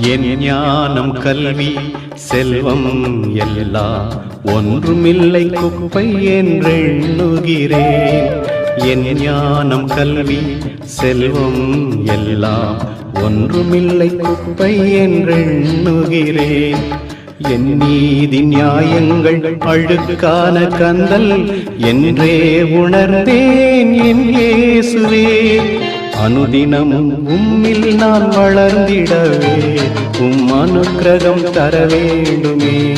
என் ஞானம் கல்வி செல்வம் எல்லாம் ஒன்றுமில்லை குப்பை என்றெண்ணுகிறேன். என் ஞானம் கல்வி செல்வம் எல்லாம் ஒன்றுமில்லை குப்பை என்றெண்ணுகிறேன். என் நீதி நியாயங்கள் அழுக்கான கந்தல் என்றே உணர்ந்தேன் என் இயேசுவே. அனுதினமும் உம்மில் நான் வளர்ந்திடவே உம் அனுக்கிரகம் தர வேண்டுமே.